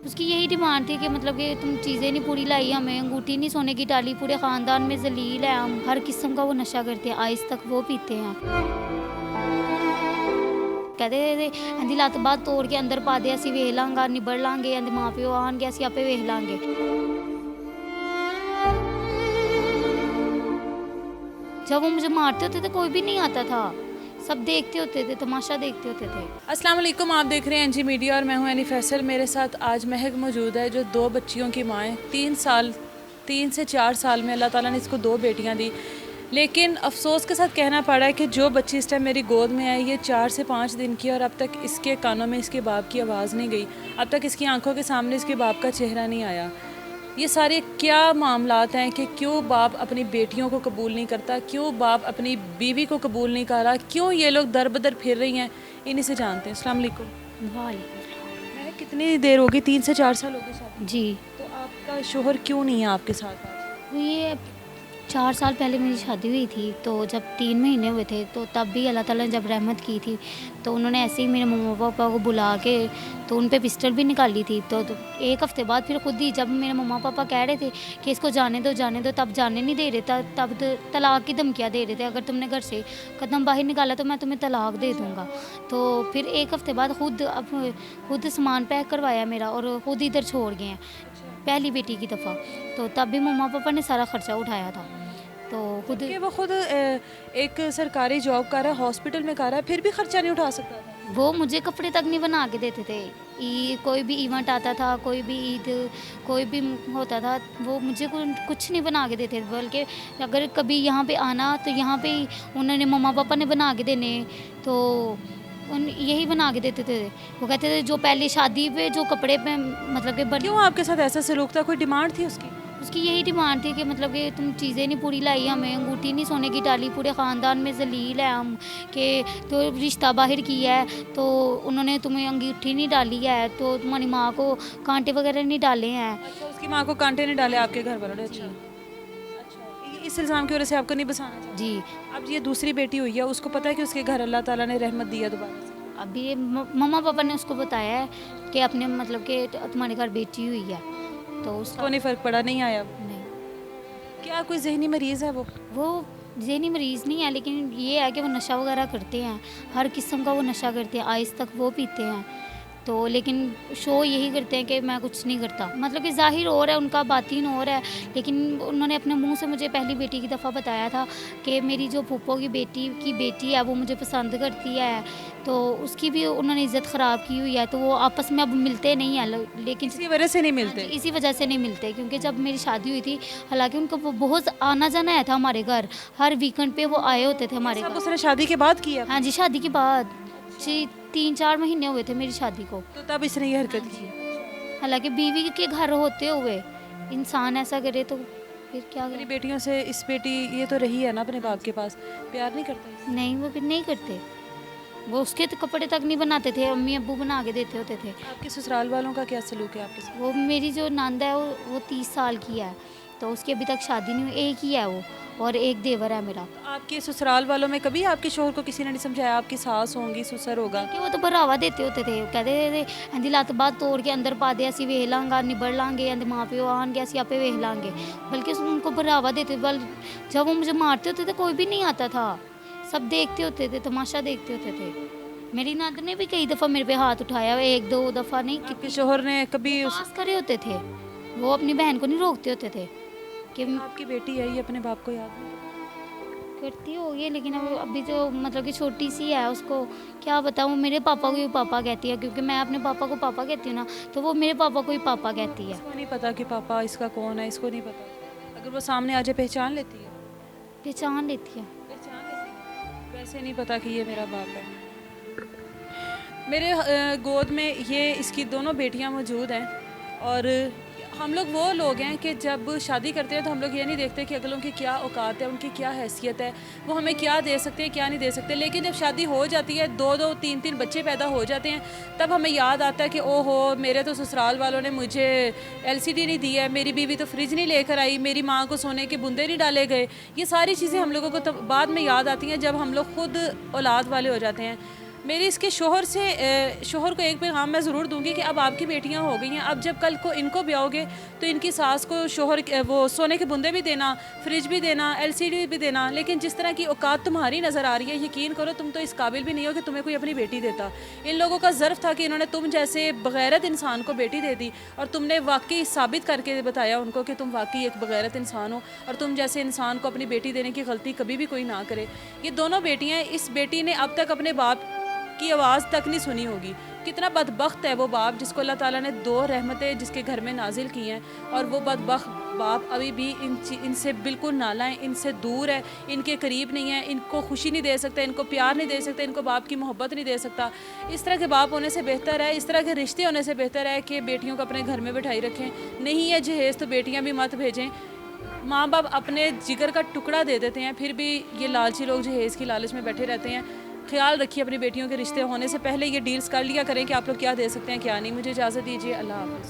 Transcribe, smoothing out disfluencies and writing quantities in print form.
اس کی یہی ڈیمانڈ تھی کہ مطلب کہ تم چیزیں نہیں پوری لائی، ہمیں انگوٹھی نہیں سونے کی ڈالی، پورے خاندان میں ذلیل ہے ہم، ہر قسم کا وہ نشہ کرتے ہیں، آئس تک وہ پیتے ہیں۔ کہتے تھے اندی لت بات توڑ کے اندر پا دے، اسی ویخ لاں گا، نبڑ لاں گے، اندی ماں پیو آن گے، اسی آپے ویخ لاں گے۔ جب وہ مجھے مارتے ہوتے تھے کوئی بھی نہیں آتا تھا، سب دیکھتے ہوتے تھے، تماشا دیکھتے ہوتے تھے۔ السلام علیکم، آپ دیکھ رہے ہیں NG میڈیا اور میں ہوں اینی فیصل۔ میرے ساتھ آج مہک موجود ہے جو 2 بچیوں کی ماں ہے۔ 3 سے 4 سال میں اللہ تعالیٰ نے اس کو 2 بیٹیاں دی، لیکن افسوس کے ساتھ کہنا پڑا ہے کہ جو بچی اس ٹائم میری گود میں آئی، یہ 4 سے 5 دن کی، اور اب تک اس کے کانوں میں اس کے باپ کی آواز نہیں گئی، اب تک اس کی آنکھوں کے سامنے اس کے باپ کا چہرہ نہیں آیا۔ یہ سارے کیا معاملات ہیں کہ کیوں باپ اپنی بیٹیوں کو قبول نہیں کرتا، کیوں باپ اپنی بیوی کو قبول نہیں کر رہا، کیوں یہ لوگ در بدر پھر رہی ہیں، انہی سے جانتے ہیں۔ السلام علیکم۔ وعلیکم السلام۔ میں کتنی دیر ہوگی؟ 3 سے 4 سال ہوگی شادی؟ جی، تو آپ کا شوہر کیوں نہیں ہے آپ کے ساتھ آج؟ یہ 4 سال پہلے میری شادی ہوئی تھی، تو جب 3 مہینے ہوئے تھے تو تب بھی اللہ تعالیٰ نے جب رحمت کی تھی تو انہوں نے ایسے ہی میرے مما پاپا کو بلا کے تو ان پہ پسٹل بھی نکالی تھی۔ تو 1 ہفتے بعد پھر خود ہی جب میرے مما پاپا کہہ رہے تھے کہ اس کو جانے دو، تب جانے نہیں دے رہے تھے، تب طلاق کی دھمکیاں دے رہے تھے، اگر تم نے گھر سے قدم باہر نکالا تو میں تمہیں طلاق دے دوں گا۔ تو پھر 1 ہفتے بعد خود سامان پیک کروایا میرا اور خود ادھر چھوڑ گئے ہیں پہلی بیٹی کی دفعہ۔ تو تب بھی مما پاپا نے سارا خرچہ اٹھایا تھا، تو خود کہ وہ خود ایک سرکاری جاب کر رہا ہے، ہاسپٹل میں کر رہا ہے، پھر بھی خرچہ نہیں اٹھا سکتا تھا۔ وہ مجھے کپڑے تک نہیں بنا کے دیتے تھے، کوئی بھی ایونٹ آتا تھا، کوئی بھی عید کوئی بھی ہوتا تھا، وہ مجھے کچھ نہیں بنا کے دیتے، بلکہ اگر کبھی یہاں پہ آنا تو یہاں پہ انہوں نے مما پاپا نے بنا کے دینے، تو یہی بنا کے دیتے تھے۔ وہ کہتے تھے جو پہلی شادی پہ جو کپڑے پہ مطلب کہ کیوں آپ کے ساتھ ایسا سلوک تھا؟ کوئی ڈیمانڈ تھی اس کی؟ اس کی یہی ڈیمانڈ تھی کہ مطلب کہ تم چیزیں نہیں پوری لائی، ہمیں انگوٹھی نہیں سونے کی ڈالی، پورے خاندان میں ذلیل ہے ہم، کہ تو رشتہ باہر کیا ہے تو انہوں نے تمہیں انگوٹھی نہیں ڈالی ہے، تو تمہاری ماں کو کانٹے وغیرہ نہیں ڈالے ہیں۔ اچھا، اس کی ماں کو کانٹے نہیں ڈالے آپ کے گھر والوں نے؟ اچھا، اس الزام کی وجہ سے آپ کو نہیں بسانا چاہیے؟ جی، اب یہ دوسری بیٹی ہوئی ہے، اس کو پتہ ہے کہ اس کے گھر اللہ تعالیٰ نے رحمت دیا دوبارہ سے؟ ابھی مما پاپا نے اس کو بتایا ہے کہ اپنے مطلب کہ تمہارے گھر بیٹی ہوئی ہے، تو اس کو نہیں فرق پڑا؟ نہیں آیا؟ نہیں، کیا کوئی ذہنی مریض ہے وہ ذہنی مریض نہیں ہے، لیکن یہ ہے کہ وہ نشہ وغیرہ کرتے ہیں، ہر قسم کا وہ نشہ کرتے ہیں، آئس تک وہ پیتے ہیں، تو لیکن شو یہی کرتے ہیں کہ میں کچھ نہیں کرتا، مطلب کہ ظاہر اور ہے ان کا، باطن اور ہے، لیکن انہوں نے اپنے منہ سے مجھے پہلی بیٹی کی دفعہ بتایا تھا کہ میری جو پھوپھو کی بیٹی ہے وہ مجھے پسند کرتی ہے، تو اس کی بھی انہوں نے عزت خراب کی ہوئی ہے، تو وہ آپس میں اب ملتے نہیں ہیں، لیکن اسی وجہ سے نہیں ملتے؟ اسی وجہ سے نہیں ملتے، کیونکہ جب میری شادی ہوئی تھی، حالانکہ ان کو بہت آنا جانا آیا تھا ہمارے گھر، ہر ویکنڈ پہ وہ آئے ہوتے تھے ہمارے گھر۔ اس نے شادی کے بعد کیا؟ ہاں جی، شادی کے بعد 3-4 مہینے ہوئے تھے میری شادی کو، تو تب اس نے یہ حرکت کی؟ حالانکہ بیوی کے گھر ہوتے ہوئے انسان ایسا کرے تو پھر کیا اپنی کرے؟ بیٹیوں سے اس بیٹی یہ تو رہی ہے نا اپنے باپ کے پاس، پیار نہیں کرتا؟ نہیں، وہ پھر نہیں کرتے، وہ اس کے کپڑے تک نہیں بناتے تھے، امی ابو بنا کے دیتے ہوتے تھے۔ آپ کے سسرال والوں کا کیا سلوک ہے آپ کے ساتھ؟ وہ میری جو نند ہے وہ 30 سال کی ہے، تو اس کی ابھی تک شادی نہیں ہوئی، ایک ہی ہے وہ، اور ایک دیور ہے میرا۔ آپ کے سسرال والوں میں کبھی آپ کے شوہر کو کسی نے نہیں سمجھایا آپ کی ساس ہوں گی، سسر ہوگا؟ کہ وہ تو بڑھاوا دیتے ہوتے تھے، کہتے تھے اندی لت بات توڑ کے اندر پا دے، اسی ویخ لاں گا، نبڑ لاں گے، اندی ماں پیو آن گے، اسی آپے ویخ لاں گے، بلکہ ان کو بڑھاوا دیتے، جب وہ مجھے مارتے ہوتے تھے کوئی بھی نہیں آتا تھا، سب دیکھتے ہوتے تھے، تماشا دیکھتے ہوتے تھے۔ میری نند نے بھی کئی دفعہ میرے پہ ہاتھ اٹھایا، 1-2 دفعہ نہیں، آپ کے شوہر نے کبھی پاس کرے ہوتے تھے، وہ اپنی بہن کو نہیں روکتے ہوتے تھے کہ آپ کی بیٹی ہے یہ اپنے باپ کو یاد نہیں کرتی ہوگی، لیکن ابھی جو مطلب کہ چھوٹی سی ہے، اس کو کیا بتاؤں، میرے پاپا کو ہی پاپا کہتی ہے، کیونکہ میں اپنے پاپا کو پاپا کہتی ہوں نا، تو وہ میرے پاپا کو ہی پاپا کہتی ہے۔ اس کو نہیں پتا کہ پاپا اس کا کون ہے، اس کو نہیں پتا، اگر وہ سامنے آ جائے پہچان لیتی ہے؟ پہچان لیتی ہے۔ پہچان لیتی ہے، ویسے نہیں پتا کہ یہ میرا باپ ہے۔ میرے گود میں یہ اس کی دونوں بیٹیاں موجود ہیں، اور ہم لوگ وہ لوگ ہیں کہ جب شادی کرتے ہیں تو ہم لوگ یہ نہیں دیکھتے کہ اگلوں کی کیا اوقات ہے، ان کی کیا حیثیت ہے، وہ ہمیں کیا دے سکتے ہیں کیا نہیں دے سکتے، لیکن جب شادی ہو جاتی ہے، 2-2 3-3 بچے پیدا ہو جاتے ہیں، تب ہمیں یاد آتا ہے کہ او ہو، میرے تو سسرال والوں نے مجھے LCD نہیں دی ہے، میری بیوی تو فریج نہیں لے کر آئی، میری ماں کو سونے کے بندے نہیں ڈالے گئے۔ یہ ساری چیزیں ہم لوگوں کو بعد میں یاد آتی ہیں جب ہم لوگ خود اولاد والے ہو جاتے ہیں۔ میری اس کے شوہر کو ایک پیغام میں ضرور دوں گی کہ اب آپ کی بیٹیاں ہو گئی ہیں، اب جب کل کو ان کو بیاؤ گے تو ان کی ساس کو وہ سونے کے بندے بھی دینا، فریج بھی دینا، LCD بھی دینا، لیکن جس طرح کی اوقات تمہاری نظر آ رہی ہے یقین کرو تم تو اس قابل بھی نہیں ہو کہ تمہیں کوئی اپنی بیٹی دیتا۔ ان لوگوں کا ظرف تھا کہ انہوں نے تم جیسے بغیرت انسان کو بیٹی دے دی، اور تم نے واقعی ثابت کر کے بتایا ان کو کہ تم واقعی ایک بغیرت انسان ہو، اور تم جیسے انسان کو اپنی بیٹی دینے کی غلطی کبھی بھی کوئی نہ کرے۔ یہ دونوں بیٹیاں، اس بیٹی نے اب تک اپنے باپ کی آواز تک نہیں سنی ہوگی۔ کتنا بدبخت ہے وہ باپ جس کو اللہ تعالیٰ نے 2 رحمتیں جس کے گھر میں نازل کی ہیں، اور وہ بدبخت باپ ابھی بھی ان سے بالکل نالا ہے، ان سے دور ہے، ان کے قریب نہیں ہے، ان کو خوشی نہیں دے سکتا، ان کو پیار نہیں دے سکتا، ان کو باپ کی محبت نہیں دے سکتا۔ اس طرح کے باپ ہونے سے بہتر ہے، اس طرح کے رشتے ہونے سے بہتر ہے کہ بیٹیوں کو اپنے گھر میں بٹھائی رکھیں۔ نہیں ہے جہیز تو بیٹیاں بھی مت بھیجیں۔ ماں باپ اپنے جگر کا ٹکڑا دے دیتے ہیں، پھر بھی یہ لالچی لوگ جہیز کی لالچ میں بیٹھے رہتے ہیں۔ خیال رکھیے اپنی بیٹیوں کے رشتے ہونے سے پہلے یہ ڈیلز کر لیا کریں کہ آپ لوگ کیا دے سکتے ہیں کیا نہیں۔ مجھے اجازت دیجیے، اللہ حافظ۔